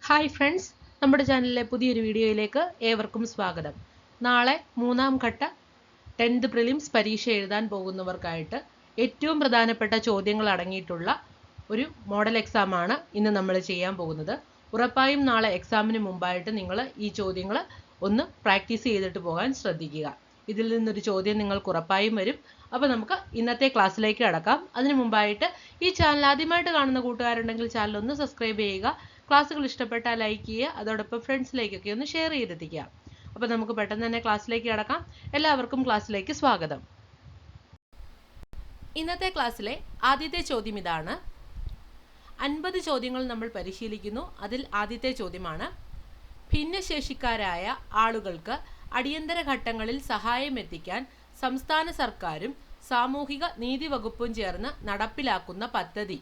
Hi friends, നമ്മുടെ ചാനലിലെ പുതിയൊരു വീഡിയോയിലേക്ക് ഏവർക്കും സ്വാഗതം. നാളെ മൂന്നാം ഘട്ട 10th പ്രിലിംസ് പരീക്ഷ എഴുതാൻ പോകുന്നവർക്കായിട്ട് ഏറ്റവും പ്രധാനപ്പെട്ട ചോദ്യങ്ങൾ അടങ്ങിയിട്ടുള്ള ഒരു മോഡൽ എക്സാമാണ് ഇന്ന് നമ്മൾ ചെയ്യാൻ പോകുന്നത്. ഉറപ്പായും നാളെ എക്സാമിന് മുമ്പായിട്ട് നിങ്ങൾ ഈ ചോദ്യങ്ങൾ ഒന്ന് പ്രാക്ടീസ് ചെയ്തിട്ട് പോകാൻ ശ്രദ്ധിക്കുക. ഇതിൽ നിന്നൊരു ചോദ്യം നിങ്ങൾക്ക് ഉറപ്പായും വരും. അപ്പോൾ നമുക്ക് ഇന്നത്തെ ക്ലാസ്സിലേക്ക് കടക്കാം. അതിനു മുമ്പായിട്ട് ഈ ചാനൽ ആദ്യമായിട്ട് കാണുന്ന കൂട്ടുകാരുണ്ടെങ്കിൽ ചാനൽ ഒന്ന് സബ്സ്ക്രൈബ് ചെയ്യുക. ക്ലാസ്സുകൾ ഇഷ്ടപ്പെട്ടാൽ ലൈക്ക് ചെയ്യുക. അതോടൊപ്പം ഫ്രണ്ട്സിലേക്കൊക്കെ ഒന്ന് ഷെയർ ചെയ്തെത്തിക്കുക. അപ്പോൾ നമുക്ക് പെട്ടെന്ന് തന്നെ ക്ലാസ്സിലേക്ക് കടക്കാം. എല്ലാവർക്കും ക്ലാസ്സിലേക്ക് സ്വാഗതം. ഇന്നത്തെ ക്ലാസ്സിലെ ആദ്യത്തെ ചോദ്യം ഇതാണ്. 50 ചോദ്യങ്ങൾ നമ്മൾ പരിശീലിക്കുന്നു. അതിൽ ആദ്യത്തെ ചോദ്യമാണ്: ഭിന്നശേഷിക്കാരായ ആളുകൾക്ക് അടിയന്തര ഘട്ടങ്ങളിൽ സഹായം എത്തിക്കാൻ സംസ്ഥാന സർക്കാരും സാമൂഹിക നീതി വകുപ്പും ചേർന്ന് നടപ്പിലാക്കുന്ന പദ്ധതി.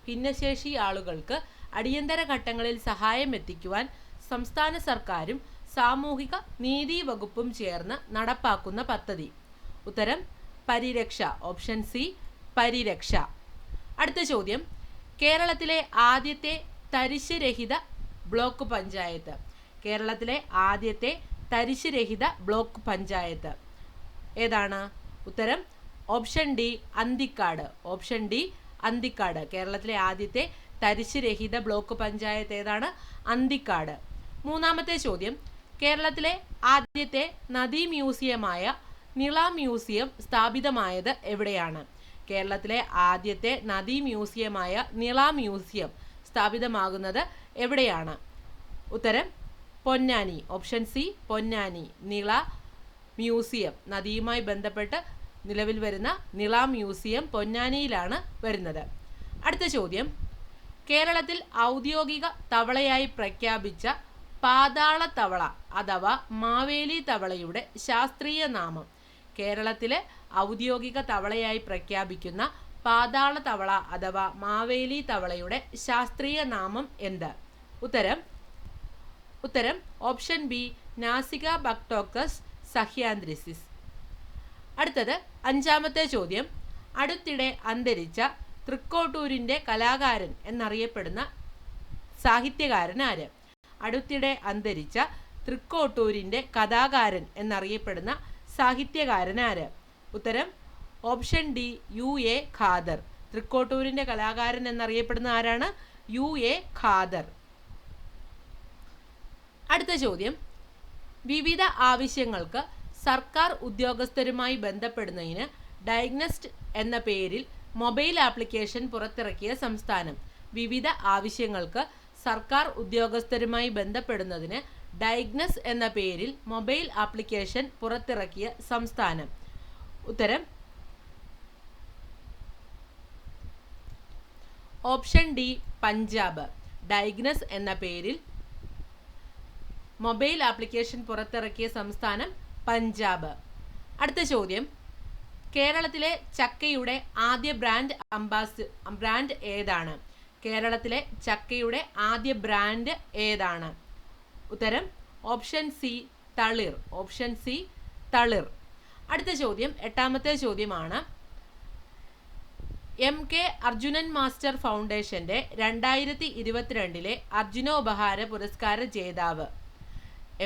ഭിന്നശേഷി ആളുകൾക്ക് അടിയന്തര ഘട്ടങ്ങളിൽ സഹായം എത്തിക്കുവാൻ സംസ്ഥാന സർക്കാരും സാമൂഹിക നീതി വകുപ്പും ചേർന്ന് നടപ്പാക്കുന്ന പദ്ധതി. ഉത്തരം പരിരക്ഷ. ഓപ്ഷൻ സി, പരിരക്ഷ. അടുത്ത ചോദ്യം: കേരളത്തിലെ ആദ്യത്തെ തരിശ് രഹിത ബ്ലോക്ക് പഞ്ചായത്ത്. കേരളത്തിലെ ആദ്യത്തെ തരിശ് രഹിത ബ്ലോക്ക് പഞ്ചായത്ത് ഏതാണ്? ഉത്തരം option D, Anthikad. Option D, Anthikad. കേരളത്തിലെ ആദ്യത്തെ തരിശ് രഹിത ബ്ലോക്ക് പഞ്ചായത്ത് ഏതാണ്? അന്തിക്കാട്. മൂന്നാമത്തെ ചോദ്യം: കേരളത്തിലെ ആദ്യത്തെ നദീ മ്യൂസിയമായ നിള മ്യൂസിയം സ്ഥാപിതമായത് എവിടെയാണ്? കേരളത്തിലെ ആദ്യത്തെ നദീ മ്യൂസിയമായ നിള മ്യൂസിയം സ്ഥാപിതമാകുന്നത് എവിടെയാണ്? ഉത്തരം Ponnani. Option C, Ponnani. Nila museum, നദിയുമായി ബന്ധപ്പെട്ട് നിലവിൽ വരുന്ന നിള മ്യൂസിയം പൊന്നാനിയിലാണ് വരുന്നത്. അടുത്ത ചോദ്യം: കേരളത്തിൽ ഔദ്യോഗിക തവളയായി പ്രഖ്യാപിച്ച പാതാള തവള അഥവാ മാവേലി തവളയുടെ ശാസ്ത്രീയ നാമം. കേരളത്തിലെ ഔദ്യോഗിക തവളയായി പ്രഖ്യാപിക്കുന്ന പാതാള തവള അഥവാ മാവേലി തവളയുടെ ശാസ്ത്രീയ നാമം എന്ത്? ഉത്തരം ഓപ്ഷൻ ബി, നാസിക ബക്ടോക്കസ് സഹ്യാന്ദ്രിസിസ്. അടുത്തത് അഞ്ചാമത്തെ ചോദ്യം: അടുത്തിടെ അന്തരിച്ച തൃക്കോട്ടൂരിൻ്റെ കലാകാരൻ എന്നറിയപ്പെടുന്ന സാഹിത്യകാരൻ ആര്? അടുത്തിടെ അന്തരിച്ച തൃക്കോട്ടൂരിൻ്റെ കഥാകാരൻ എന്നറിയപ്പെടുന്ന സാഹിത്യകാരൻ ആര്? ഉത്തരം ഓപ്ഷൻ ഡി, U.A. ഖാദർ. തൃക്കോട്ടൂരിൻ്റെ കലാകാരൻ എന്നറിയപ്പെടുന്ന ആരാണ്? U.A. ഖാദർ. അടുത്ത ചോദ്യം: വിവിധ ആവശ്യങ്ങൾക്ക് സർക്കാർ ഉദ്യോഗസ്ഥരുമായി ബന്ധപ്പെടുന്നതിന് ഡയഗ്നസ്റ്റ് എന്ന പേരിൽ മൊബൈൽ ആപ്ലിക്കേഷൻ പുറത്തിറക്കിയ സംസ്ഥാനം. വിവിധ ആവശ്യങ്ങൾക്ക് സർക്കാർ ഉദ്യോഗസ്ഥരുമായി ബന്ധപ്പെടുന്നതിന് ഡയഗ്നസ് എന്ന പേരിൽ മൊബൈൽ ആപ്ലിക്കേഷൻ പുറത്തിറക്കിയ സംസ്ഥാനം. ഉത്തരം ഓപ്ഷൻ ഡി, പഞ്ചാബ്. ഡയഗ്നസ് എന്ന പേരിൽ മൊബൈൽ ആപ്ലിക്കേഷൻ പുറത്തിറക്കിയ സംസ്ഥാനം പഞ്ചാബ്. അടുത്ത ചോദ്യം: കേരളത്തിലെ ചക്കയുടെ ആദ്യ ബ്രാൻഡ് ഏതാണ്? കേരളത്തിലെ ചക്കയുടെ ആദ്യ ബ്രാൻഡ് ഏതാണ്? ഉത്തരം option C, Thalir. Option C, Thalir. അടുത്ത ചോദ്യം എട്ടാമത്തെ ചോദ്യമാണ്. MK അർജുനൻ മാസ്റ്റർ ഫൗണ്ടേഷന്റെ 2022 അർജുനോപഹാര പുരസ്കാര ജേതാവ്.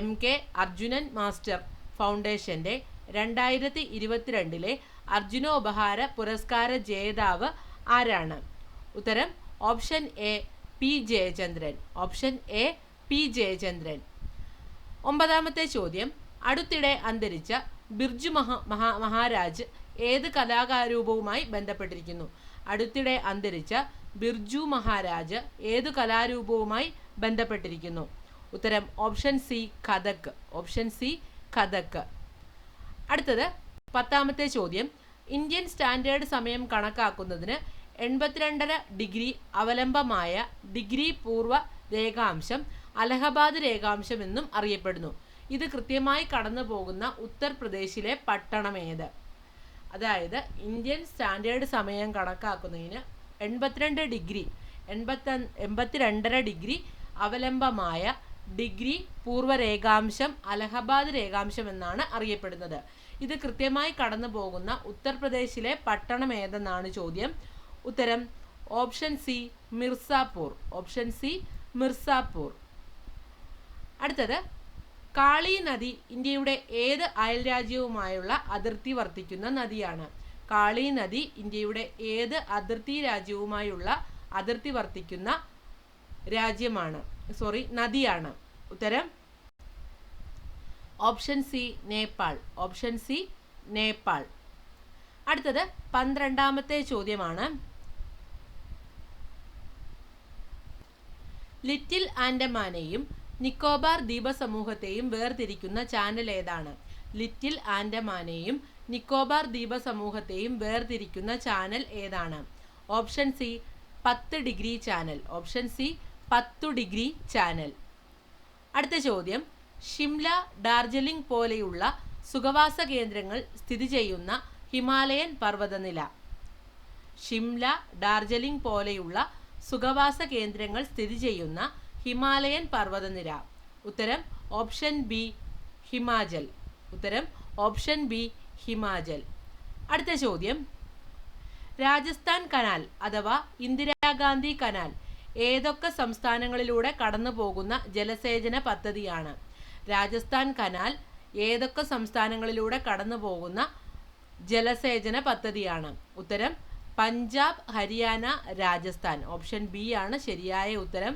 MK അർജുനൻ മാസ്റ്റർ ഫൗണ്ടേഷന്റെ 2022 അർജുനോപഹാര പുരസ്കാര ജേതാവ് ആരാണ്? ഉത്തരം option A, P Jayachandran. Option A, P Jayachandran. ഒമ്പതാമത്തെ ചോദ്യം: അടുത്തിടെ അന്തരിച്ച ബിർജു മഹാരാജ് ഏത് കലാരൂപവുമായി ബന്ധപ്പെട്ടിരിക്കുന്നു? അടുത്തിടെ അന്തരിച്ച ബിർജു മഹാരാജ് ഏതു കലാരൂപവുമായി ബന്ധപ്പെട്ടിരിക്കുന്നു? ഉത്തരം option C, Kathak. Option C, Kathak. അടുത്തത് പത്താമത്തെ ചോദ്യം: ഇന്ത്യൻ സ്റ്റാൻഡേർഡ് സമയം കണക്കാക്കുന്നതിന് 82.5 ഡിഗ്രി അവലംബമായ ഡിഗ്രി പൂർവ്വ രേഖാംശം അലഹബാദ് രേഖാംശം എന്നും അറിയപ്പെടുന്നു. ഇത് കൃത്യമായി കടന്നു പോകുന്ന ഉത്തർപ്രദേശിലെ പട്ടണം ഏത്? അതായത് ഇന്ത്യൻ സ്റ്റാൻഡേർഡ് സമയം കണക്കാക്കുന്നതിന് 82.5 ഡിഗ്രി അവലംബമായ ഡിഗ്രി പൂർവ്വ രേഖാംശം അലഹബാദ് രേഖാംശം എന്നാണ് അറിയപ്പെടുന്നത്. ഇത് കൃത്യമായി കടന്നു പോകുന്ന ഉത്തർപ്രദേശിലെ പട്ടണം ഏതെന്നാണ് ചോദ്യം. ഉത്തരം option C, Mirzapur. Option C, Mirzapur. അടുത്തത്, കാളി നദി ഇന്ത്യയുടെ ഏത് അയൽരാജ്യവുമായുള്ള അതിർത്തി വർത്തിക്കുന്ന നദിയാണ്? കാളി നദി ഇന്ത്യയുടെ ഏത് അതിർത്തി രാജ്യവുമായുള്ള അതിർത്തി വർത്തിക്കുന്ന നദിയാണ്? ഉത്തരം option C Nepal. Option C Nepal. അടുത്തത് 12ാമത്തെ ചോദ്യമാണ്. ലിറ്റിൽ ആൻഡമാനെയും നിക്കോബാർ ദ്വീപസമൂഹത്തെയും വേർതിരിക്കുന്ന ചാനൽ ഏതാണ്? ലിറ്റിൽ ആൻഡമാനെയും നിക്കോബാർ ദ്വീപസമൂഹത്തെയും വേർതിരിക്കുന്ന ചാനൽ ഏതാണ്? Option C 10 degree channel. Option C 10 degree channel. അടുത്ത ചോദ്യം, ഷിംല, ഡാർജിലിംഗ് പോലെയുള്ള സുഖവാസ കേന്ദ്രങ്ങൾ സ്ഥിതി ചെയ്യുന്ന ഹിമാലയൻ പർവ്വതനില. ഷിംല, ഡാർജിലിംഗ് പോലെയുള്ള സുഖവാസ കേന്ദ്രങ്ങൾ സ്ഥിതി ചെയ്യുന്ന ഹിമാലയൻ പർവ്വതനിര. ഉത്തരം ഓപ്ഷൻ ബി ഹിമാചൽ. ഉത്തരം ഓപ്ഷൻ ബി ഹിമാചൽ. അടുത്ത ചോദ്യം, രാജസ്ഥാൻ കനാൽ അഥവാ ഇന്ദിരാഗാന്ധി കനാൽ ഏതൊക്കെ സംസ്ഥാനങ്ങളിലൂടെ കടന്നു പോകുന്ന ജലസേചന പദ്ധതിയാണ്? രാജസ്ഥാൻ കനാൽ ഏതൊക്കെ സംസ്ഥാനങ്ങളിലൂടെ കടന്നു പോകുന്ന ജലസേചന പദ്ധതിയാണ്? ഉത്തരം പഞ്ചാബ്, ഹരിയാന, രാജസ്ഥാൻ. ഓപ്ഷൻ ബി ആണ് ശരിയായ ഉത്തരം.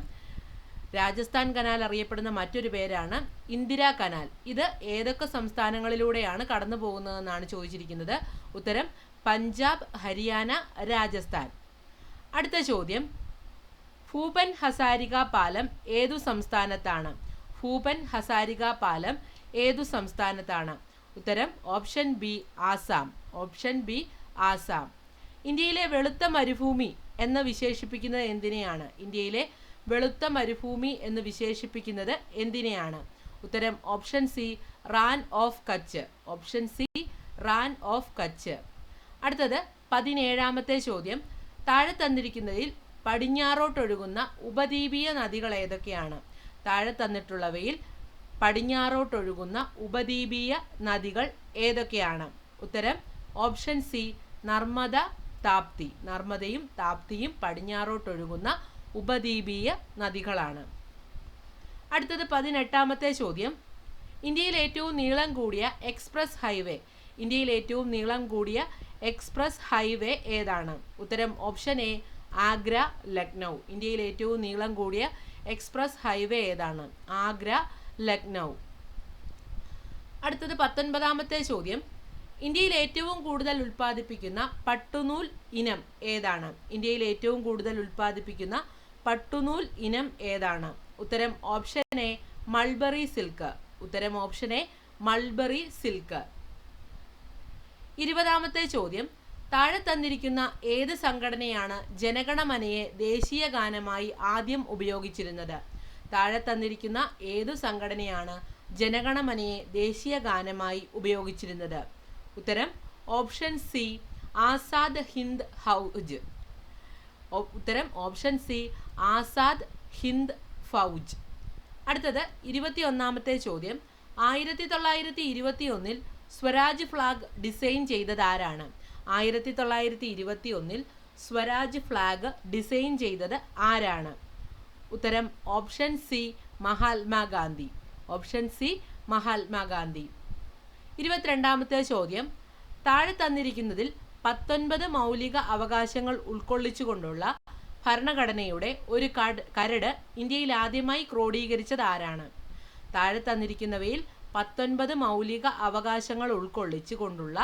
രാജസ്ഥാൻ കനാൽ അറിയപ്പെടുന്ന മറ്റൊരു പേരാണ് ഇന്ദിരാ കനാൽ. ഇത് ഏതൊക്കെ സംസ്ഥാനങ്ങളിലൂടെയാണ് കടന്നു പോകുന്നതെന്നാണ് ചോദിച്ചിരിക്കുന്നത്. ഉത്തരം പഞ്ചാബ്, ഹരിയാന, രാജസ്ഥാൻ. അടുത്ത ചോദ്യം, ഭൂപൻ ഹസാരിക പാലം ഏതു സംസ്ഥാനത്താണ്? ഭൂപൻ ഹസാരിക പാലം ഏതു സംസ്ഥാനത്താണ്? ഉത്തരം option B Assam. Option B Assam. ഇന്ത്യയിലെ വെളുത്ത മരുഭൂമി എന്ന് വിശേഷിപ്പിക്കുന്നത് എന്തിനെയാണ്? ഇന്ത്യയിലെ വെളുത്ത മരുഭൂമി എന്ന് വിശേഷിപ്പിക്കുന്നത് എന്തിനെയാണ്? ഉത്തരം option C Rann of Kutch. Option C Rann of Kutch. അടുത്തത് 17ാമത്തെ ചോദ്യം, താഴെ തന്നിരിക്കുന്നതിൽ പടിഞ്ഞാറോട്ടൊഴുകുന്ന ഉപദ്വീപീയ നദികൾ ഏതൊക്കെയാണ്? താഴെ തന്നിട്ടുള്ളവയിൽ പടിഞ്ഞാറോട്ടൊഴുകുന്ന ഉപദ്വീപീയ നദികൾ ഏതൊക്കെയാണ്? ഉത്തരം ഓപ്ഷൻ സി നർമ്മദ, താപ്തി. നർമ്മദയും താപ്തിയും പടിഞ്ഞാറോട്ടൊഴുകുന്ന ഉപദ്വീപീയ നദികളാണ്. അടുത്തത് 18ാമത്തെ ചോദ്യം, ഇന്ത്യയിൽ ഏറ്റവും നീളം കൂടിയ എക്സ്പ്രസ് ഹൈവേ. ഇന്ത്യയിൽ ഏറ്റവും നീളം കൂടിയ എക്സ്പ്രസ് ഹൈവേ ഏതാണ്? ഉത്തരം ഓപ്ഷൻ എ ആഗ്ര, ലക്നൗ. ഇന്ത്യയിൽ ഏറ്റവും നീളം കൂടിയ എക്സ്പ്രസ് ഹൈവേ ഏതാണ്? ആഗ്ര, ലക്നൗ. അടുത്തത് 19ാമത്തെ ചോദ്യം, ഇന്ത്യയിൽ ഏറ്റവും കൂടുതൽ ഉൽപ്പാദിപ്പിക്കുന്ന പട്ടുനൂൽ ഇനം ഏതാണ്? ഇന്ത്യയിൽ ഏറ്റവും കൂടുതൽ ഉൽപ്പാദിപ്പിക്കുന്ന പട്ടുനൂൽ ഇനം ഏതാണ്? ഉത്തരം ഓപ്ഷൻ എ മൾബറി സിൽക്ക്. ഉത്തരം ഓപ്ഷൻ എ മൾബറി സിൽക്ക്. 20ാമത്തെ ചോദ്യം, താഴെ തന്നിരിക്കുന്ന ഏത് സംഘടനയാണ് ജനഗണമനയെ ദേശീയ ഗാനമായി ആദ്യം ഉപയോഗിച്ചിരുന്നത്? താഴെ തന്നിരിക്കുന്ന ഏതു സംഘടനയാണ് ജനഗണമനയെ ദേശീയ ഗാനമായി ഉപയോഗിച്ചിരുന്നത്? ഉത്തരം ഓപ്ഷൻ സി ആസാദ് ഹിന്ദ് ഫൗജ്. ഉത്തരം ഓപ്ഷൻ സി ആസാദ് ഹിന്ദ് ഫൗജ്. അടുത്തത് 21ാമത്തെ ചോദ്യം, 1921 സ്വരാജ് ഫ്ലാഗ് ഡിസൈൻ ചെയ്തത് ആരാണ്? 1921 സ്വരാജ് ഫ്ലാഗ് ഡിസൈൻ ചെയ്തത് ആരാണ്? ഉത്തരം option C Mahatma Gandhi. Option C Mahatma Gandhi. 22ാമത്തെ ചോദ്യം, താഴെ തന്നിരിക്കുന്നതിൽ 19 മൗലിക അവകാശങ്ങൾ ഉൾക്കൊള്ളിച്ചുകൊണ്ടുള്ള ഭരണഘടനയുടെ ഒരു കരട് ഇന്ത്യയിൽ ആദ്യമായി ക്രോഡീകരിച്ചത് ആരാണ്? താഴെ തന്നിരിക്കുന്നവയിൽ 19 മൗലിക അവകാശങ്ങൾ ഉൾക്കൊള്ളിച്ചുകൊണ്ടുള്ള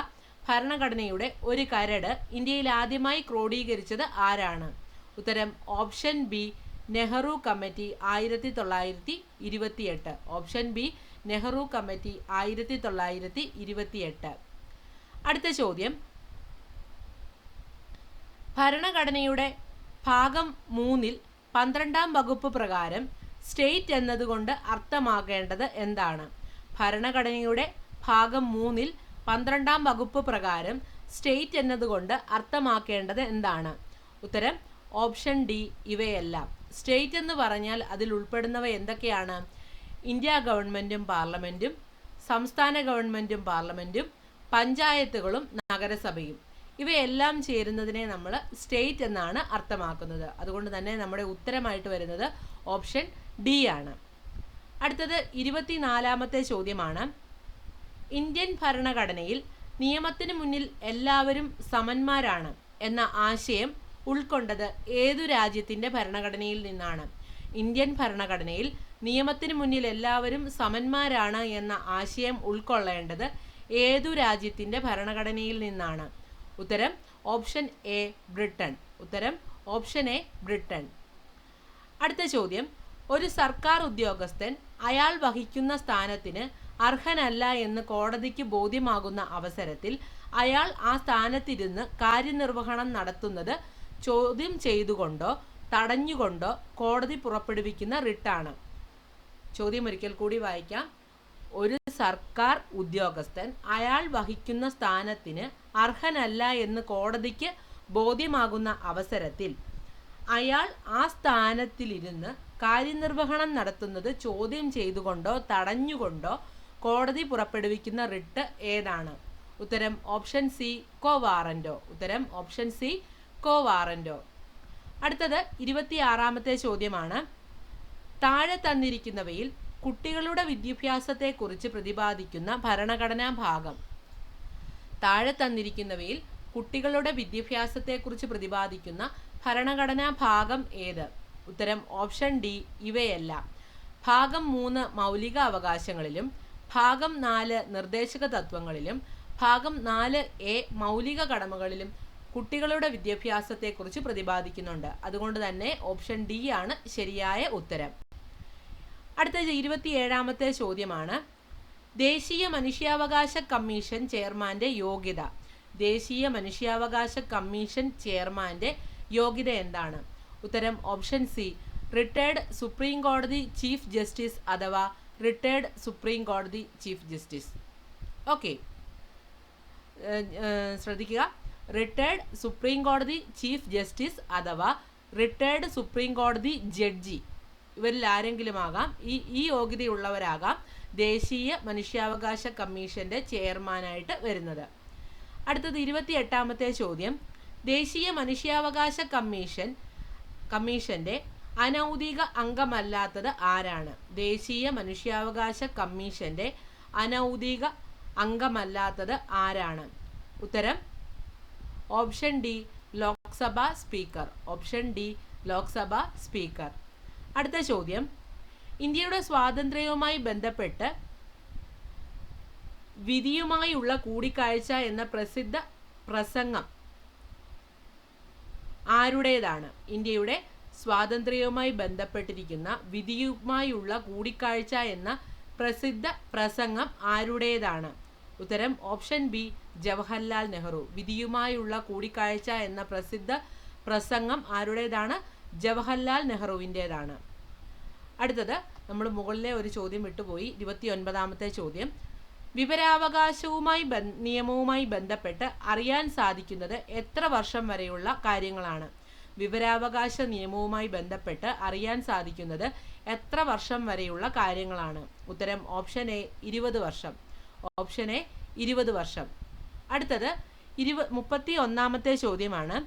ഭരണഘടനയുടെ ഒരു കരട് ഇന്ത്യയിൽ ആദ്യമായി ക്രോഡീകരിച്ചത് ആരാണ്? ഉത്തരം option B Nehru committee 1928. Option B Nehru committee 1928. അടുത്ത ചോദ്യം, ഭരണഘടനയുടെ ഭാഗം 3 12ാം വകുപ്പ് പ്രകാരം സ്റ്റേറ്റ് എന്നതുകൊണ്ട് അർത്ഥമാക്കേണ്ടത് എന്താണ്? ഭരണഘടനയുടെ ഭാഗം 3 12ാം വകുപ്പ് പ്രകാരം സ്റ്റേറ്റ് എന്നതുകൊണ്ട് അർത്ഥമാക്കേണ്ടത് എന്താണ്? ഉത്തരം ഓപ്ഷൻ ഡി ഇവയെല്ലാം. സ്റ്റേറ്റ് എന്ന് പറഞ്ഞാൽ അതിൽ ഉൾപ്പെടുന്നവ എന്തൊക്കെയാണ്? ഇന്ത്യ ഗവൺമെൻറ്റും പാർലമെൻറ്റും, സംസ്ഥാന ഗവൺമെൻറ്റും പാർലമെൻറ്റും, പഞ്ചായത്തുകളും നഗരസഭയും. ഇവയെല്ലാം ചേരുന്നതിനെ നമ്മൾ സ്റ്റേറ്റ് എന്നാണ് അർത്ഥമാക്കുന്നത്. അതുകൊണ്ട് തന്നെ നമ്മുടെ ഉത്തരമായിട്ട് വരുന്നത് ഓപ്ഷൻ ഡി ആണ്. അടുത്തത് 24-ാമത്തെ ചോദ്യമാണ്. ഇന്ത്യൻ ഭരണഘടനയിൽ നിയമത്തിന് മുന്നിൽ എല്ലാവരും സമന്മാരാണ് എന്ന ആശയം ഉൾക്കൊണ്ടത് ഏതു രാജ്യത്തിൻ്റെ ഭരണഘടനയിൽ നിന്നാണ്? ഇന്ത്യൻ ഭരണഘടനയിൽ നിയമത്തിന് മുന്നിൽ എല്ലാവരും സമന്മാരാണ് എന്ന ആശയം ഉൾക്കൊള്ളേണ്ടത് ഏതു രാജ്യത്തിൻ്റെ ഭരണഘടനയിൽ നിന്നാണ്? ഉത്തരം ഓപ്ഷൻ എ ബ്രിട്ടൻ. ഉത്തരം ഓപ്ഷൻ എ ബ്രിട്ടൻ. അടുത്ത ചോദ്യം. ഒരു സർക്കാർ ഉദ്യോഗസ്ഥൻ അയാൾ വഹിക്കുന്ന സ്ഥാനത്തിന് അർഹനല്ല എന്ന് കോടതിക്ക് ബോധ്യമാകുന്ന അവസരത്തിൽ അയാൾ ആ സ്ഥാനത്തിരുന്ന് കാര്യനിർവഹണം നടത്തുന്നത് ചോദ്യം ചെയ്തുകൊണ്ടോ തടഞ്ഞുകൊണ്ടോ കോടതി പുറപ്പെടുവിക്കുന്ന റിട്ടാണ്. ചോദ്യം ഒരിക്കൽ കൂടി വായിക്കാം. ഒരു സർക്കാർ ഉദ്യോഗസ്ഥൻ അയാൾ വഹിക്കുന്ന സ്ഥാനത്തിന് അർഹനല്ല എന്ന് കോടതിക്ക് ബോധ്യമാകുന്ന അവസരത്തിൽ അയാൾ ആ സ്ഥാനത്തിലിരുന്ന് കാര്യനിർവഹണം നടത്തുന്നത് ചോദ്യം ചെയ്തുകൊണ്ടോ തടഞ്ഞുകൊണ്ടോ കോടതി പുറപ്പെടുവിക്കുന്ന റിട്ട് ഏതാണ്? ഉത്തരം ഓപ്ഷൻ സി കോ വാറന്റോ. ഉത്തരം ഓപ്ഷൻ സി കോ വാറന്റോ. അടുത്തത് 26-ാമത്തെ ചോദ്യമാണ്. താഴെ തന്നിരിക്കുന്നവയിൽ കുട്ടികളുടെ വിദ്യാഭ്യാസത്തെക്കുറിച്ച് പ്രതിപാദിക്കുന്ന ഭരണഘടനാ ഭാഗം. താഴെ തന്നിരിക്കുന്നവയിൽ കുട്ടികളുടെ വിദ്യാഭ്യാസത്തെക്കുറിച്ച് പ്രതിപാദിക്കുന്ന ഭരണഘടനാ ഭാഗം ഏത്? ഉത്തരം ഓപ്ഷൻ ഡി ഇവയെല്ലാം. ഭാഗം 3 മൗലിക അവകാശങ്ങളിലും ഭാഗം 4 നിർദ്ദേശക തത്വങ്ങളിലും ഭാഗം 4A മൗലിക കടമകളിലും കുട്ടികളുടെ വിദ്യാഭ്യാസത്തെക്കുറിച്ച് പ്രതിപാദിക്കുന്നുണ്ട്. അതുകൊണ്ട് തന്നെ ഓപ്ഷൻ ഡി ആണ് ശരിയായ ഉത്തരം. അടുത്ത 27-ാമത്തെ ചോദ്യമാണ്. ദേശീയ മനുഷ്യാവകാശ കമ്മീഷൻ ചെയർമാൻ്റെ യോഗ്യത. ദേശീയ മനുഷ്യാവകാശ കമ്മീഷൻ ചെയർമാൻ്റെ യോഗ്യത എന്താണ്? ഉത്തരം ഓപ്ഷൻ സി റിട്ടയർഡ് സുപ്രീം കോടതി ചീഫ് ജസ്റ്റിസ് അഥവാ റിട്ടയർഡ് സുപ്രീം കോടതി ചീഫ് ജസ്റ്റിസ്. ഓക്കെ, ശ്രദ്ധിക്കുക. റിട്ടയർഡ് സുപ്രീം കോടതി ചീഫ് ജസ്റ്റിസ് അഥവാ റിട്ടയർഡ് സുപ്രീം കോടതി ജഡ്ജി, ഇവരിൽ ആരെങ്കിലും ആകാം. ഈ യോഗ്യതയുള്ളവരാകാം ദേശീയ മനുഷ്യാവകാശ കമ്മീഷൻ്റെ ചെയർമാനായിട്ട് വരുന്നത്. അടുത്തത് 28-ാമത്തെ ചോദ്യം. ദേശീയ മനുഷ്യാവകാശ കമ്മീഷൻ്റെ അനൗദ്യോഗിക അംഗമല്ലാത്തത് ആരാണ്? ദേശീയ മനുഷ്യാവകാശ കമ്മീഷൻ്റെ അനൗദ്യോഗിക അംഗമല്ലാത്തത് ആരാണ്? ഉത്തരം option D Lok Sabha speaker. Option D Lok Sabha speaker. അടുത്ത ചോദ്യം. ഇന്ത്യയുടെ സ്വാതന്ത്ര്യവുമായി ബന്ധപ്പെട്ട് വിധിയുമായുള്ള കൂടിക്കാഴ്ച എന്ന പ്രസിദ്ധ പ്രസംഗം ആരുടേതാണ്? ഇന്ത്യയുടെ സ്വാതന്ത്ര്യവുമായി ബന്ധപ്പെട്ടിരിക്കുന്ന വിധിയുമായുള്ള കൂടിക്കാഴ്ച എന്ന പ്രസിദ്ധ പ്രസംഗം ആരുടേതാണ്? ഉത്തരം ഓപ്ഷൻ ബി ജവഹർലാൽ നെഹ്റു. വിധിയുമായുള്ള കൂടിക്കാഴ്ച എന്ന പ്രസിദ്ധ പ്രസംഗം ആരുടേതാണ്? ജവഹർലാൽ നെഹ്റുവിൻ്റേതാണ്. അടുത്തത് നമ്മൾ മുകളിലെ ഒരു ചോദ്യം വിട്ടുപോയി. 29-ാമത്തെ ചോദ്യം. വിവരാവകാശവുമായി നിയമവുമായി ബന്ധപ്പെട്ട് അറിയാൻ സാധിക്കുന്നത് എത്ര വർഷം വരെയുള്ള കാര്യങ്ങളാണ്? വിവരാവകാശ നിയമവുമായി ബന്ധപ്പെട്ട് അറിയാൻ സാധിക്കുന്നത് എത്ര വർഷം വരെയുള്ള കാര്യങ്ങളാണ്? ഉത്തരം ഓപ്ഷൻ എ 20 വർഷം. ഓപ്ഷൻ എ 20 വർഷം. അടുത്തത് 31-ാമത്തെ ചോദ്യമാണ്.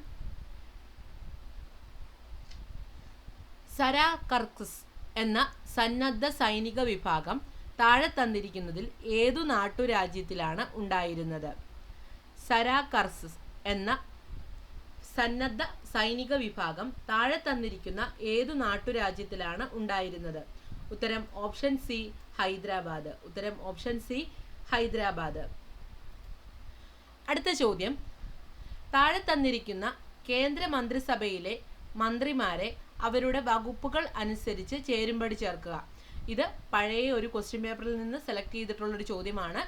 സരാ കർക്സ് എന്ന സന്നദ്ധ സൈനിക വിഭാഗം താഴെ തന്നിരിക്കുന്നതിൽ ഏതു നാട്ടുരാജ്യത്തിലാണ് ഉണ്ടായിരുന്നത്? സരാ കർക്സ് എന്ന സന്നദ്ധ സൈനിക വിഭാഗം താഴെ തന്നിരിക്കുന്ന ഏതു നാട്ടുരാജ്യത്തിലാണ് ഉണ്ടായിരുന്നത്? ഉത്തരം ഓപ്ഷൻ സി ഹൈദരാബാദ്. ഉത്തരം ഓപ്ഷൻ സി ഹൈദരാബാദ്. അടുത്ത ചോദ്യം. താഴെ തന്നിരിക്കുന്ന കേന്ദ്ര മന്ത്രിസഭയിലെ മന്ത്രിമാരെ അവരുടെ വകുപ്പുകൾ അനുസരിച്ച് ചേരുംപടി ചേർക്കുക. ഇത് പഴയ ഒരു ക്വസ്റ്റ്യൻ പേപ്പറിൽ നിന്ന് സെലക്ട് ചെയ്തിട്ടുള്ളൊരു ചോദ്യമാണ്.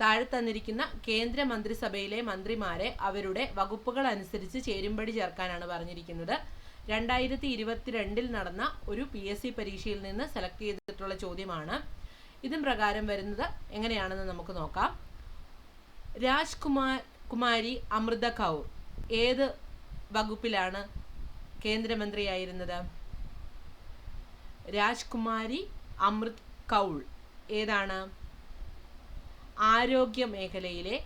താഴെ തന്നിരിക്കുന്ന കേന്ദ്ര മന്ത്രിസഭയിലെ മന്ത്രിമാരെ അവരുടെ വകുപ്പുകൾ അനുസരിച്ച് ചേരുംപടി ചേർക്കാനാണ് പറഞ്ഞിരിക്കുന്നത്. 2022 നടന്ന ഒരു PSC പരീക്ഷയിൽ നിന്ന് സെലക്ട് ചെയ്തിട്ടുള്ള ചോദ്യമാണ്. ഇതും പ്രകാരം വരുന്നത് എങ്ങനെയാണെന്ന് നമുക്ക് നോക്കാം. കുമാരി അമൃത കൗർ ഏത് വകുപ്പിലാണ് കേന്ദ്രമന്ത്രിയായിരുന്നത്? രാജ്കുമാരി അമൃത് കൗൾ ഏതാണ്? ആരോഗ്യ മേഖലയിലെ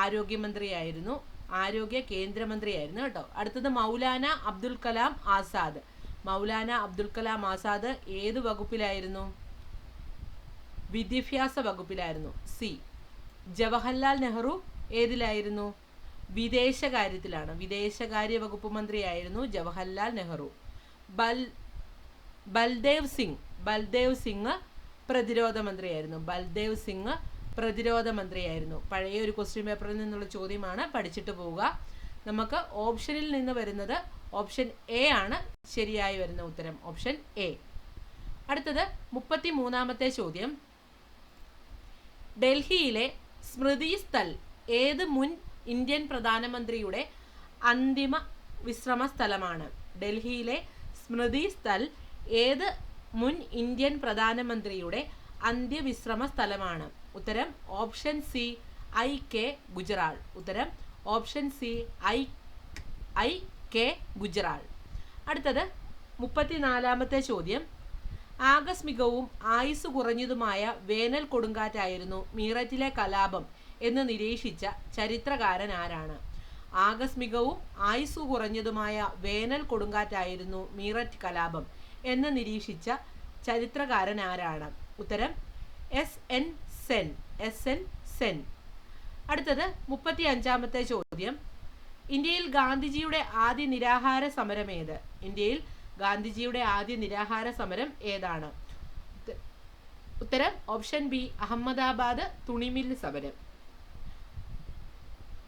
ആരോഗ്യമന്ത്രിയായിരുന്നു. ആരോഗ്യ കേന്ദ്രമന്ത്രിയായിരുന്നു കേട്ടോ. അടുത്തത് മൗലാന അബ്ദുൽ കലാം ആസാദ്. മൗലാന അബ്ദുൽ കലാം ആസാദ് ഏത് വകുപ്പിലായിരുന്നു? വിദ്യാഭ്യാസ വകുപ്പിലായിരുന്നു. സി. ജവഹർലാൽ നെഹ്റു ഏതിലായിരുന്നു? വിദേശകാര്യത്തിലാണ്. വിദേശകാര്യ വകുപ്പ് മന്ത്രിയായിരുന്നു ജവഹർലാൽ നെഹ്റു. ബൽദേവ് സിംഗ് പ്രതിരോധ മന്ത്രിയായിരുന്നു. ബൽദേവ് സിംഗ് പ്രതിരോധ മന്ത്രിയായിരുന്നു. പഴയ ഒരു ക്വസ്റ്റ്യൻ പേപ്പറിൽ നിന്നുള്ള ചോദ്യമാണ്, പഠിച്ചിട്ട് പോവുക. നമുക്ക് ഓപ്ഷനിൽ നിന്ന് വരുന്നത് ഓപ്ഷൻ എ ആണ് ശരിയായി വരുന്ന ഉത്തരം. Option A. അടുത്തത് 33ാമത്തെ ചോദ്യം. ഡൽഹിയിലെ സ്മൃതി സ്ഥൽ ഏത് മുൻ ഇന്ത്യൻ പ്രധാനമന്ത്രിയുടെ അന്തിമ വിശ്രമ സ്ഥലമാണ്? ഡൽഹിയിലെ സ്മൃതി സ്ഥൽ ഏത് മുൻ ഇന്ത്യൻ പ്രധാനമന്ത്രിയുടെ അന്ത്യവിശ്രമ സ്ഥലമാണ്? ഉത്തരം ഓപ്ഷൻ സി IK ഗുജറാൾ. ഉത്തരം ഓപ്ഷൻ സി IK ഗുജറാൾ. അടുത്തത് 34ാമത്തെ ചോദ്യം. ആകസ്മികവും ആയുസ് കുറഞ്ഞതുമായ വേനൽ കൊടുങ്കാറ്റായിരുന്നു മീററ്റിലെ കലാപം എന്ന് നിരീക്ഷിച്ച ചരിത്രകാരൻ ആരാണ്? ആകസ്മികവും ആയുസ് കുറഞ്ഞതുമായ വേനൽ കൊടുങ്കാറ്റായിരുന്നു മീററ്റ് കലാപം എന്ന് നിരീക്ഷിച്ച ചരിത്രകാരൻ ആരാണ്? ഉത്തരം SN സെൻ. അടുത്തത് 35ാമത്തെ ചോദ്യം. ഇന്ത്യയിൽ ഗാന്ധിജിയുടെ ആദ്യ നിരാഹാര സമരം ഏത്? ഇന്ത്യയിൽ ഗാന്ധിജിയുടെ ആദ്യ നിരാഹാര സമരം ഏതാണ്? ഉത്തരം ഓപ്ഷൻ ബി അഹമ്മദാബാദ് തുണിമില്ല് സമരം.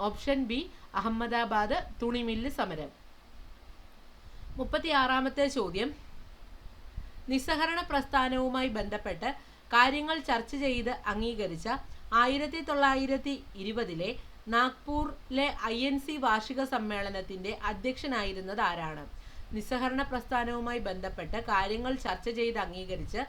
ഓപ്ഷൻ ബി അഹമ്മദാബാദ് തുണിമില്ല് സമരം. 36ാമത്തെ ചോദ്യം. നിസ്സഹരണ പ്രസ്ഥാനവുമായി ബന്ധപ്പെട്ട് കാര്യങ്ങൾ ചർച്ച ചെയ്ത് അംഗീകരിച്ച 1920 നാഗ്പൂരിലെ INC വാർഷിക സമ്മേളനത്തിന്റെ അധ്യക്ഷനായിരുന്നത് ആരാണ്? നിസ്സഹരണ പ്രസ്ഥാനവുമായി ബന്ധപ്പെട്ട് കാര്യങ്ങൾ ചർച്ച ചെയ്ത് അംഗീകരിച്ച്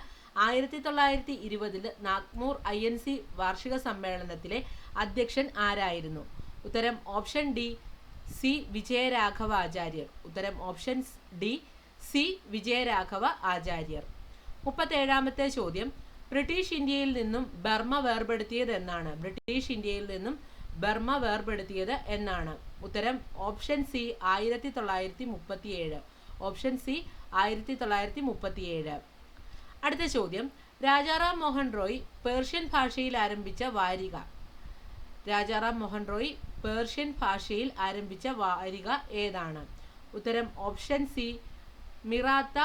1920 നാഗ്പൂർ INC വാർഷിക സമ്മേളനത്തിലെ അധ്യക്ഷൻ ആരായിരുന്നു? ഉത്തരം ഓപ്ഷൻ ഡി സി വിജയരാഘവ ആചാര്യർ. ഉത്തരം ഓപ്ഷൻ ഡി സി വിജയരാഘവ ആചാര്യർ. 37ാമത്തെ ചോദ്യം. ബ്രിട്ടീഷ് ഇന്ത്യയിൽ നിന്നും ബർമ്മ വേർപെടുത്തിയത് എന്നാണ്? ബ്രിട്ടീഷ് ഇന്ത്യയിൽ നിന്നും ബർമ്മ വേർപെടുത്തിയത് എന്നാണ്? ഉത്തരം ഓപ്ഷൻ സി 1937. Option C 1937. അടുത്ത ചോദ്യം. രാജാറാം മോഹൻ റോയ് പേർഷ്യൻ ഭാഷയിൽ ആരംഭിച്ച വാരിക. രാജാറാം മോഹൻ റോയ് പേർഷ്യൻ ഭാഷയിൽ ആരംഭിച്ച വാരിക ഏതാണ്? ഉത്തരം ഓപ്ഷൻ സി മിറാത്ത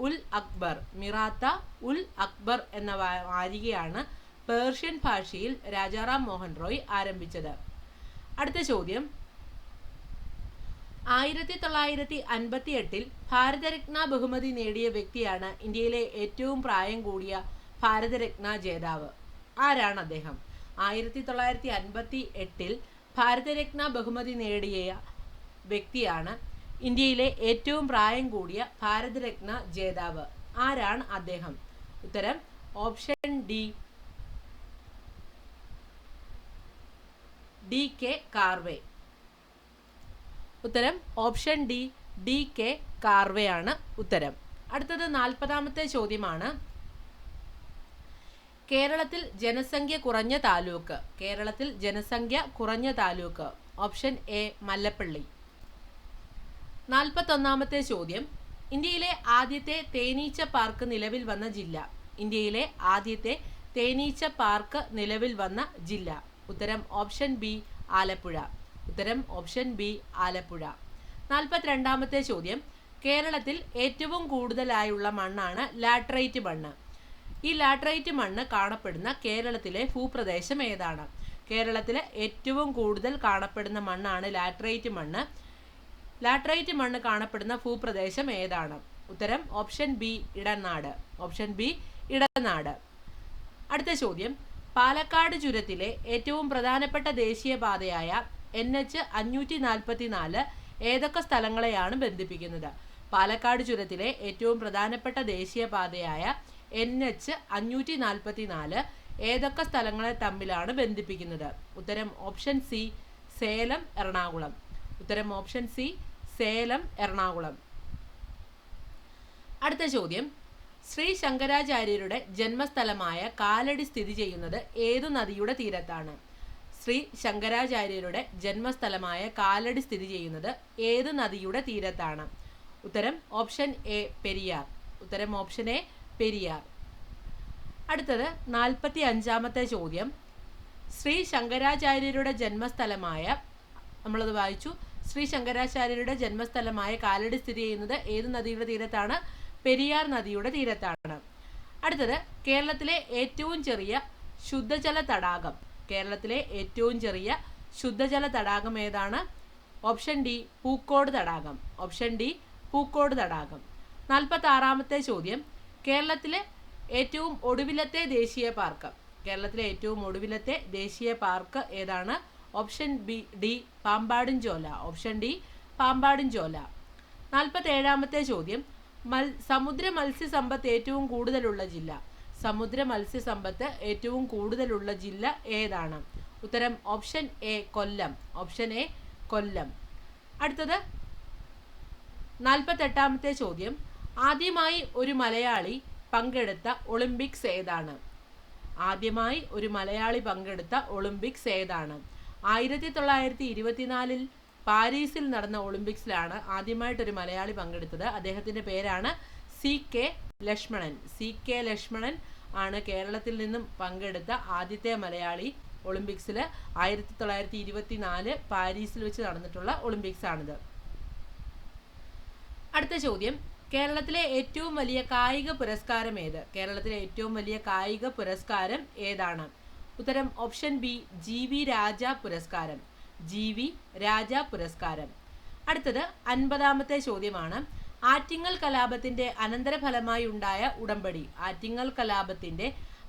ഉൽ അക്ബർ. മിറാത്ത ഉൽ അക്ബർ എന്ന വാരികയാണ് പേർഷ്യൻ ഭാഷയിൽ രാജാറാം മോഹൻ റോയ് ആരംഭിച്ചത്. അടുത്ത ചോദ്യം. 1958 ഭാരതരത്ന ബഹുമതി നേടിയ വ്യക്തിയാണ് ഇന്ത്യയിലെ ഏറ്റവും പ്രായം കൂടിയ ഭാരതരത്ന ജേതാവ്. ആരാണ് അദ്ദേഹം? 1958 ഭാരതരത്ന ബഹുമതി നേടിയ വ്യക്തിയാണ് ഇന്ത്യയിലെ ഏറ്റവും പ്രായം കൂടിയ ഭാരതരത്ന ജേതാവ്. ആരാണ് അദ്ദേഹം? ഉത്തരം ഓപ്ഷൻ ഡി DK കാർവേ. ഉത്തരം ഓപ്ഷൻ ഡി DK കാർവേ ആണ് ഉത്തരം. അടുത്തത് 40ാമത്തെ ചോദ്യമാണ്. കേരളത്തിൽ ജനസംഖ്യ കുറഞ്ഞ താലൂക്ക്. കേരളത്തിൽ ജനസംഖ്യ കുറഞ്ഞ താലൂക്ക്. Option A Mallappally. 41ാമത്തെ ചോദ്യം. ഇന്ത്യയിലെ ആദ്യത്തെ തേനീച്ച പാർക്ക് നിലവിൽ വന്ന ജില്ല. ഇന്ത്യയിലെ ആദ്യത്തെ തേനീച്ച പാർക്ക് നിലവിൽ വന്ന ജില്ല. ഉത്തരം ഓപ്ഷൻ ബി ആലപ്പുഴ. ഉത്തരം ഓപ്ഷൻ ബി ആലപ്പുഴ. 42ാമത്തെ ചോദ്യം. കേരളത്തിൽ ഏറ്റവും കൂടുതലായുള്ള മണ്ണാണ് ലാറ്ററൈറ്റ് മണ്ണ്. ഈ ലാറ്ററൈറ്റ് മണ്ണ് കാണപ്പെടുന്ന കേരളത്തിലെ ഭൂപ്രദേശം ഏതാണ്? കേരളത്തിലെ ഏറ്റവും കൂടുതൽ കാണപ്പെടുന്ന മണ്ണാണ് ലാറ്ററൈറ്റ് മണ്ണ്. ലാറ്ററൈറ്റ് മണ്ണ് കാണപ്പെടുന്ന ഭൂപ്രദേശം ഏതാണ്? ഉത്തരം ഓപ്ഷൻ ബി ഇടനാട്. ഓപ്ഷൻ ബി ഇടനാട്. അടുത്ത ചോദ്യം. പാലക്കാട് ചുരത്തിലെ ഏറ്റവും പ്രധാനപ്പെട്ട ദേശീയപാതയായ NH 544 ഏതൊക്കെ സ്ഥലങ്ങളെയാണ് ബന്ധിപ്പിക്കുന്നത്? പാലക്കാട് ചുരത്തിലെ ഏറ്റവും പ്രധാനപ്പെട്ട ദേശീയപാതയായ NH 544 ഏതൊക്കെ സ്ഥലങ്ങളെ തമ്മിലാണ് ബന്ധിപ്പിക്കുന്നത്? ഉത്തരം ഓപ്ഷൻ സി സേലം എറണാകുളം. ഉത്തരം ഓപ്ഷൻ സി സേലം എറണാകുളം. അടുത്ത ചോദ്യം. ശ്രീ ശങ്കരാചാര്യരുടെ ജന്മസ്ഥലമായ കാലടി സ്ഥിതി ചെയ്യുന്നത് ഏതു നദിയുടെ തീരത്താണ്? ശ്രീ ശങ്കരാചാര്യരുടെ ജന്മസ്ഥലമായ കാലടി സ്ഥിതി ചെയ്യുന്നത് ഏത് നദിയുടെ തീരത്താണ്? ഉത്തരം ഓപ്ഷൻ എ പെരിയാർ. ഉത്തരം ഓപ്ഷൻ എ പെരിയാർ. അടുത്തത് 45-ാമത്തെ ചോദ്യം. ശ്രീ ശങ്കരാചാര്യരുടെ ജന്മസ്ഥലമായ, നമ്മളത് വായിച്ചു, ശ്രീ ശങ്കരാചാര്യരുടെ ജന്മസ്ഥലമായ കാലടി സ്ഥിതി ചെയ്യുന്നത് ഏത് നദിയുടെ തീരത്താണ്? പെരിയാർ നദിയുടെ തീരത്താണ്. അടുത്തത് കേരളത്തിലെ ഏറ്റവും ചെറിയ ശുദ്ധജല തടാകം. കേരളത്തിലെ ഏറ്റവും ചെറിയ ശുദ്ധജല തടാകം ഏതാണ്? ഓപ്ഷൻ ഡി പൂക്കോട് തടാകം. ഓപ്ഷൻ ഡി പൂക്കോട് തടാകം. 46-ാമത്തെ ചോദ്യം. കേരളത്തിലെ ഏറ്റവും ഒടുവിലത്തെ ദേശീയ പാർക്ക്. കേരളത്തിലെ ഏറ്റവും ഒടുവിലത്തെ ദേശീയ പാർക്ക് ഏതാണ്? Option D Pambadumchola. Option D Pambadumchola. 47-ാമത്തെ ചോദ്യം. സമുദ്ര മത്സ്യസമ്പത്ത് ഏറ്റവും കൂടുതലുള്ള ജില്ല. സമുദ്ര മത്സ്യസമ്പത്ത് ഏറ്റവും കൂടുതലുള്ള ജില്ല ഏതാണ്? ഉത്തരം option A Kollam. Option A Kollam. അടുത്തത് 48-ാമത്തെ ചോദ്യം. ആദ്യമായി ഒരു മലയാളി പങ്കെടുത്ത ഒളിമ്പിക്സ് ഏതാണ്? ആദ്യമായി ഒരു മലയാളി പങ്കെടുത്ത ഒളിമ്പിക്സ് ഏതാണ്? 1924 പാരീസിൽ നടന്ന ഒളിമ്പിക്സിലാണ് ആദ്യമായിട്ടൊരു മലയാളി പങ്കെടുത്തത്. അദ്ദേഹത്തിൻ്റെ പേരാണ് CK ലക്ഷ്മണൻ. CK ലക്ഷ്മണൻ ആണ് കേരളത്തിൽ നിന്നും പങ്കെടുത്ത ആദ്യത്തെ മലയാളി. ഒളിമ്പിക്സിൽ 1924 പാരീസിൽ വെച്ച് നടന്നിട്ടുള്ള ഒളിമ്പിക്സ് ആണിത്. അടുത്ത ചോദ്യം. കേരളത്തിലെ ഏറ്റവും വലിയ കായിക പുരസ്കാരം ഏത്? കേരളത്തിലെ ഏറ്റവും വലിയ കായിക പുരസ്കാരം ഏതാണ്? ഉത്തരം ഓപ്ഷൻ ബി GV രാജ പുരസ്കാരം. GV രാജ പുരസ്കാരം. അടുത്തത് 50-ാമത്തെ ചോദ്യമാണ്. ആറ്റിങ്ങൽ കലാപത്തിന്റെ അനന്തരഫലമായി ഉണ്ടായ ഉടമ്പടി. ആറ്റിങ്ങൽ കലാപത്തിന്റെ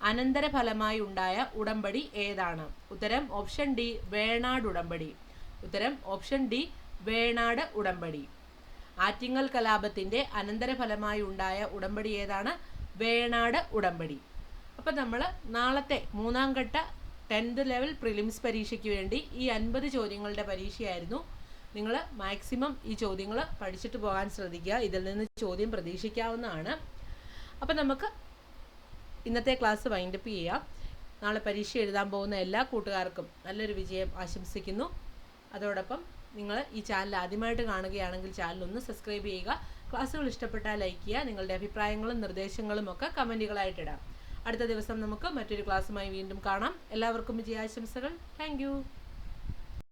അനന്തരഫലമായി ഉണ്ടായ ഉടമ്പടി ഏതാണ്? ഉത്തരം ഓപ്ഷൻ ഡി വേണാട് ഉടമ്പടി. ഉത്തരം ഓപ്ഷൻ ഡി വേണാട് ഉടമ്പടി. ആറ്റിങ്ങൽ കലാപത്തിന്റെ അനന്തരഫലമായി ഉണ്ടായ ഉടമ്പടി ഏതാണ്? വേണാട് ഉടമ്പടി. അപ്പം നമ്മൾ നാളത്തെ 3-ാം ഘട്ട 10th ലെവൽ പ്രിലിംസ് പരീക്ഷയ്ക്ക് വേണ്ടി ഈ 50 ചോദ്യങ്ങളുടെ പരീക്ഷയായിരുന്നു. നിങ്ങൾ മാക്സിമം ഈ ചോദ്യങ്ങൾ പഠിച്ചിട്ട് പോകാൻ ശ്രദ്ധിക്കുക. ഇതിൽ നിന്ന് ചോദ്യം പ്രതീക്ഷിക്കാവുന്നതാണ്. അപ്പം നമുക്ക് ഇന്നത്തെ ക്ലാസ് വൈൻഡപ്പ് ചെയ്യാം. നാളെ പരീക്ഷ എഴുതാൻ പോകുന്ന എല്ലാ കൂട്ടുകാർക്കും നല്ലൊരു വിജയം ആശംസിക്കുന്നു. അതോടൊപ്പം നിങ്ങൾ ഈ ചാനൽ ആദ്യമായിട്ട് കാണുകയാണെങ്കിൽ ചാനൽ ഒന്ന് സബ്സ്ക്രൈബ് ചെയ്യുക. ക്ലാസ്സുകൾ ഇഷ്ടപ്പെട്ടാൽ ലൈക്ക് ചെയ്യുക. നിങ്ങളുടെ അഭിപ്രായങ്ങളും നിർദ്ദേശങ്ങളും ഒക്കെ കമൻറ്റുകളായിട്ടിടാം. അടുത്ത ദിവസം നമുക്ക് മറ്റൊരു ക്ലാസ്സുമായി വീണ്ടും കാണാം. എല്ലാവർക്കും വിജയാശംസകൾ. Thank you.